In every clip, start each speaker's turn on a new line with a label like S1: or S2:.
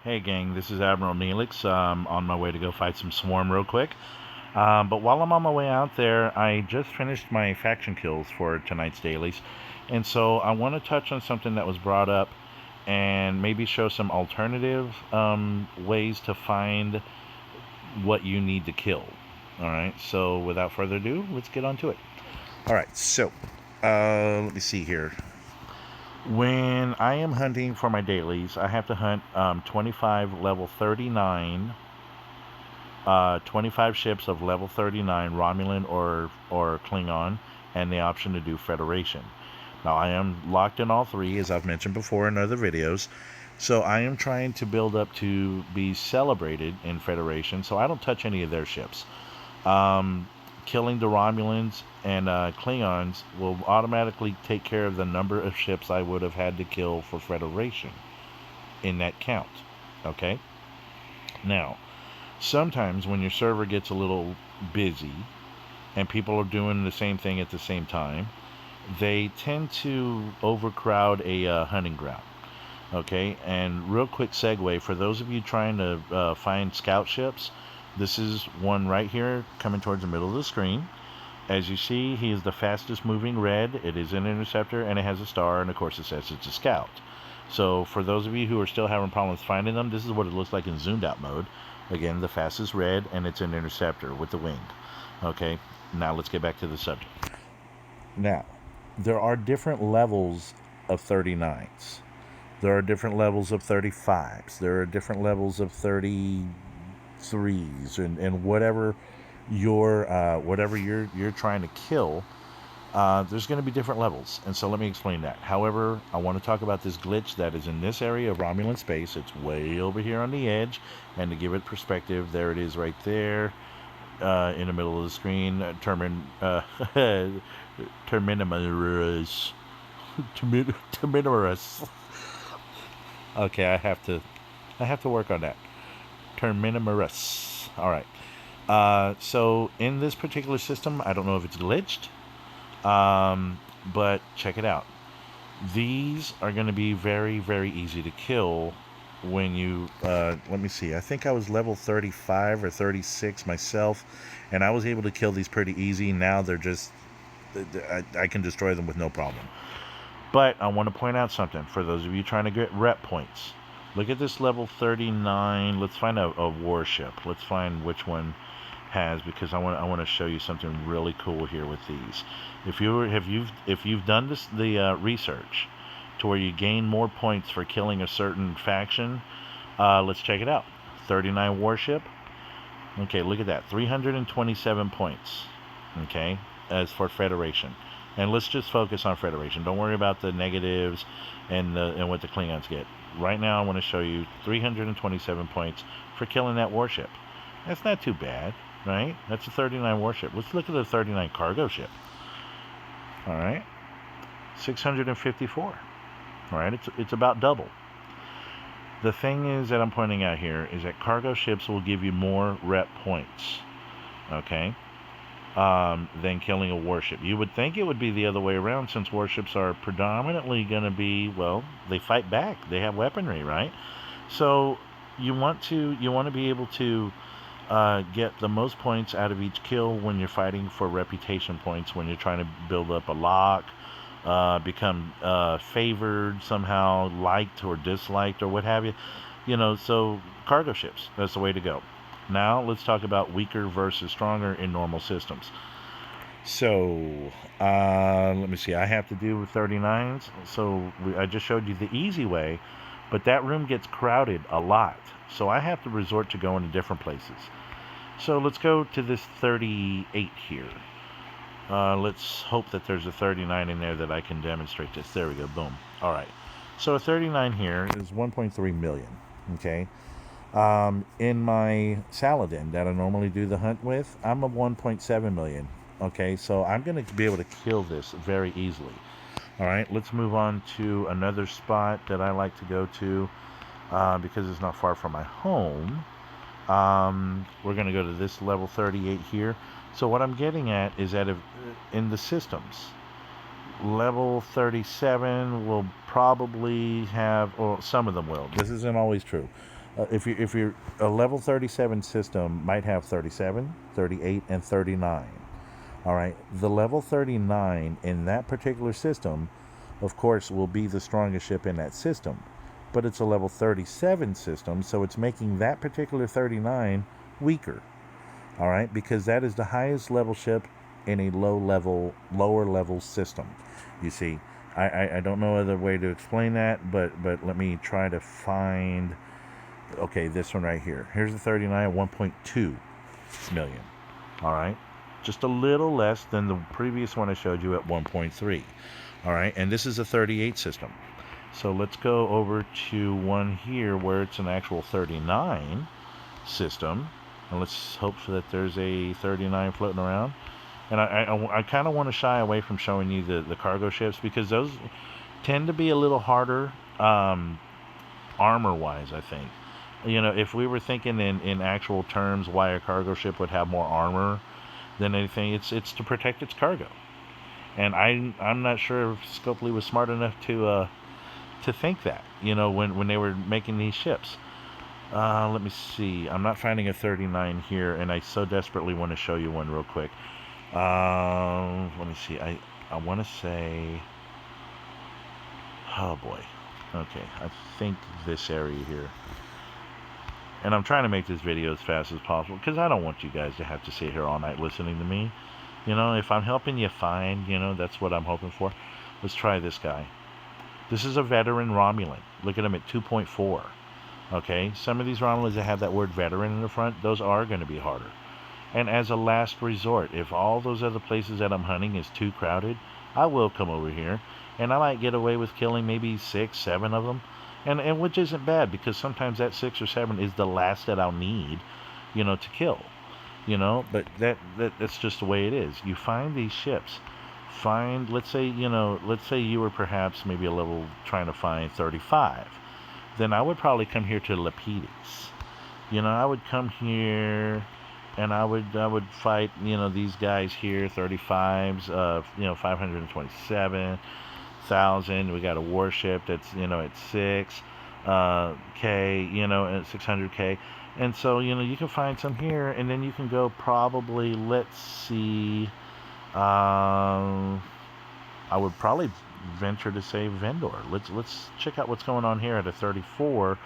S1: Hey gang, this is Admiral Neelix. On my way to go fight some swarm real quick. But while I'm on my way out there, I just finished my faction kills for tonight's dailies. And so I want to touch on something that was brought up and maybe show some alternative ways to find what you need to kill. Alright, so without further ado, let's get on to it. Alright, so let me see here. When I am hunting for my dailies, I have to hunt 25 level 39, 25 ships of level 39 Romulan or Klingon, and the option to do Federation. Now I am locked in all three, as I've mentioned before in other videos. So I am trying to build up to be celebrated in Federation, so I don't touch any of their ships. Um, Killing the Romulans and Klingons will automatically take care of the number of ships I would have had to kill for Federation in that count. Okay? Now, sometimes when your server gets a little busy and people are doing the same thing at the same time, they tend to overcrowd a hunting ground. Okay, and real quick segue for those of you trying to find scout ships, this is one right here coming towards the middle of the screen. As you see, he is the fastest moving red. It is an interceptor and it has a star, and of course it says it's a scout. So for those of you who are still having problems finding them, this is what it looks like in zoomed out mode. Again, the fastest red, and it's an interceptor with the wing. Okay, now let's get back to the subject. Now, there are different levels of 39s. There are different levels of 35s. There are different levels of 33s, and whatever you're trying to kill. There's going to be different levels, and so let me explain that. However, I want to talk about this glitch that is in this area of Romulan space. It's way over here on the edge, and to give it perspective, there it is right there in the middle of the screen. Terminimus. Terminimus. Okay, I have to work on that. Terminimus. All right. So in this particular system, I don't know if it's glitched, but check it out. These are going to be very, very easy to kill when you, let me see, I think I was level 35 or 36 myself, and I was able to kill these pretty easy. Now they're just, I can destroy them with no problem. But I want to point out something for those of you trying to get rep points. Look at this level 39. Let's find a warship. Let's find which one has, because I want to show you something really cool here with these. If you've done the research to where you gain more points for killing a certain faction, let's check it out. 39 warship. Okay, look at that. 327 points. Okay, as for Federation. And let's just focus on Federation. Don't worry about the negatives and what the Klingons get. Right now, I want to show you 327 points for killing that warship. That's not too bad, right? That's a 39 warship. Let's look at the 39 cargo ship. All right, 654. All right, it's about double. The thing is that I'm pointing out here is that cargo ships will give you more rep points. Okay, than killing a warship. You would think it would be the other way around, since warships are predominantly going to be, well, they fight back. They have weaponry, right? So you want to be able to get the most points out of each kill when you're fighting for reputation points, when you're trying to build up a lock, become favored somehow, liked or disliked or what have you. So cargo ships, that's the way to go. Now let's talk about weaker versus stronger in normal systems. So let me see. I have to do with 39s. So I just showed you the easy way, but that room gets crowded a lot. So I have to resort to going to different places. So let's go to this 38 here. Let's hope that there's a 39 in there that I can demonstrate this. There we go. Boom. All right. So a 39 here is 1.3 million. Okay. In my Saladin that I normally do the hunt with, I'm a 1.7 million. Okay, so I'm going to be able to kill this very easily. All right, let's move on to another spot that I like to go to because it's not far from my home. We're going to go to this level 38 here. So what I'm getting at is that in the systems, level 37 will probably have, or some of them will. This isn't always true. If you're a level 37 system might have 37, 38, and 39. All right, the level 39 in that particular system, of course, will be the strongest ship in that system, but it's a level 37 system, so it's making that particular 39 weaker. All right, because that is the highest level ship in a lower level system. You see, I don't know other way to explain that, but let me try to find. Okay, this one right here. Here's the 39, 1.2 million. All right, just a little less than the previous one I showed you at 1.3. All right, and this is a 38 system. So let's go over to one here where it's an actual 39 system, and let's hope that there's a 39 floating around. And I kind of want to shy away from showing you the cargo ships because those tend to be a little harder armor wise, I think. If we were thinking in actual terms why a cargo ship would have more armor than anything, it's to protect its cargo. And I'm not sure if Scopely was smart enough to think that, when they were making these ships. Let me see. I'm not finding a 39 here, and I so desperately want to show you one real quick. Let me see. I want to say. Oh boy. Okay, I think this area here. And I'm trying to make this video as fast as possible because I don't want you guys to have to sit here all night listening to me. If I'm helping you find, that's what I'm hoping for. Let's try this guy. This is a veteran Romulan. Look at him at 2.4. Okay, some of these Romulans that have that word veteran in the front, those are going to be harder. And as a last resort, if all those other places that I'm hunting is too crowded, I will come over here, and I might get away with killing maybe 6, 7 of them, and which isn't bad because sometimes that 6 or 7 is the last that I'll need, to kill, But that's just the way it is. You find these ships. Let's say you were perhaps maybe a level trying to find 35. Then I would probably come here to Lapidus. I would come here and I would fight, these guys here, 35s, 527,000. We got a warship that's, at 6, K, at 600K. And so, you can find some here, and then you can go probably, let's see, I would probably venture to say Vendor. Let's check out what's going on here at a 34.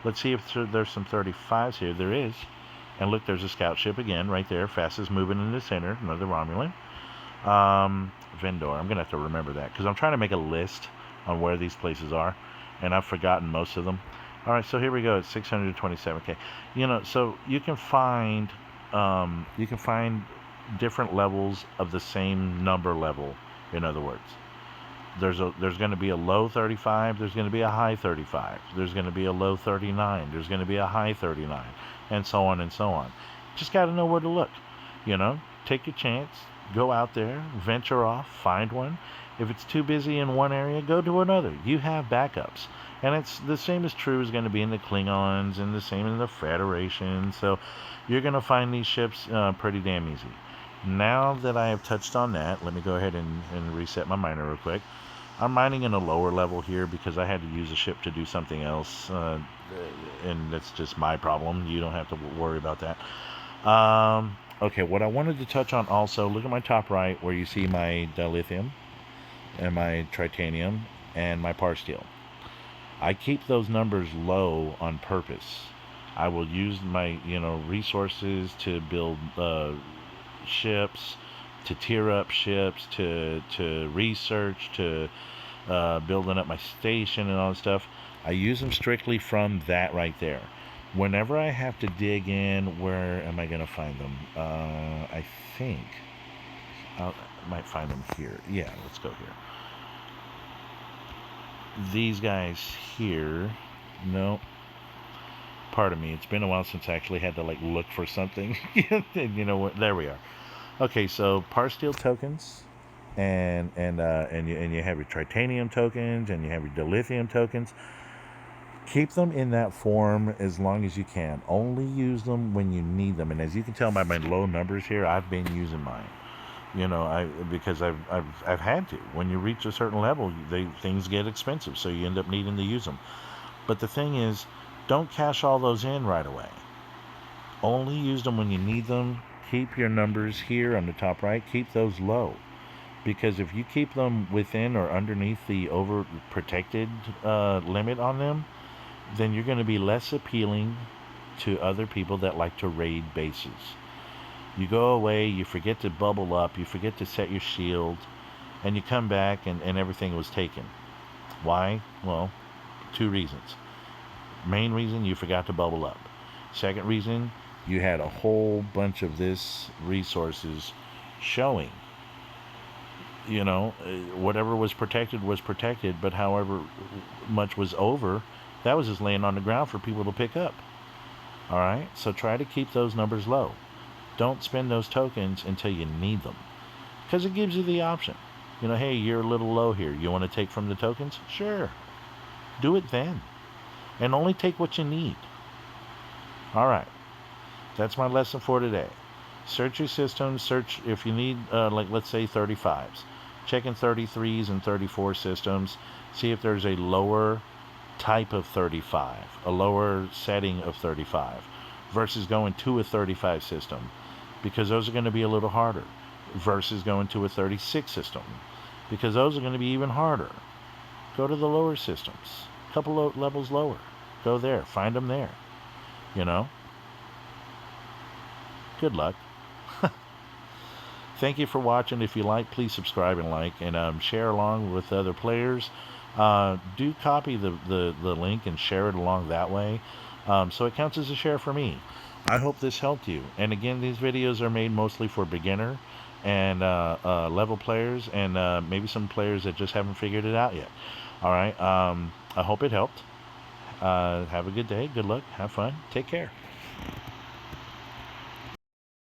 S1: Let's see if there's some 35s here. There is. And look, there's a scout ship again right there. Fastest moving in the center. Another Romulan. Vendor. I'm going to have to remember that because I'm trying to make a list on where these places are. And I've forgotten most of them. All right, so here we go. It's 627K. So you can find different levels of the same number level. In other words, there's going to be a low 35. There's going to be a high 35. There's going to be a low 39. There's going to be a high 39, and so on and so on. Just got to know where to look. Take your chance. Go out there, venture off, find one. If it's too busy in one area, go to another. You have backups. And it's the same is true is going to be in the Klingons and the same in the Federation. So you're going to find these ships pretty damn easy. Now that I have touched on that, let me go ahead and reset my miner real quick. I'm mining in a lower level here because I had to use a ship to do something else. And that's just my problem. You don't have to worry about that. Okay, what I wanted to touch on also, look at my top right where you see my dilithium and my tritanium and my par steel. I keep those numbers low on purpose. I will use my resources to build ships, to tier up ships, to research, to building up my station and all that stuff. I use them strictly from that right there. Whenever I have to dig in, where am I going to find them? I think I might find them here. Yeah, let's go here. These guys here, no, pardon me, it's been a while since I actually had to look for something. You know what? There we are. Okay, so par steel tokens, and you have your tritanium tokens, and you have your dilithium tokens. Keep them in that form as long as you can. Only use them when you need them. And as you can tell by my low numbers here, I've been using mine. Because I've had to. When you reach a certain level, things get expensive, so you end up needing to use them. But the thing is, Don't cash all those in right away. Only use them when you need them. Keep your numbers here on the top right. Keep those low. Because if you keep them within or underneath the overprotected limit on them, then you're going to be less appealing to other people that like to raid bases. You go away, you forget to bubble up, you forget to set your shield, and you come back and everything was taken. Why? Well, two reasons. Main reason, you forgot to bubble up. Second reason, you had a whole bunch of this resources showing. Whatever was protected, but however much was over, that was just laying on the ground for people to pick up. All right, so try to keep those numbers low. Don't spend those tokens until you need them, because it gives you the option. Hey, you're a little low here. You want to take from the tokens? Sure. Do it then. And only take what you need. All right. That's my lesson for today. Search your system. Search if you need, let's say 35s. Check in 33s and 34 systems. See if there's a lower type of 35, a lower setting of 35, versus going to a 35 system, because those are going to be a little harder, versus going to a 36 system, because those are going to be even harder. Go to the lower systems, a couple of levels lower. Go there, find them there. Good luck. Thank you for watching. If you like, please subscribe and like, and share along with other players. Do copy the link and share it along that way, so it counts as a share for me. I hope this helped you. And again, these videos are made mostly for beginner and level players, and maybe some players that just haven't figured it out yet. All right. I hope it helped. Have a good day. Good luck. Have fun. Take care.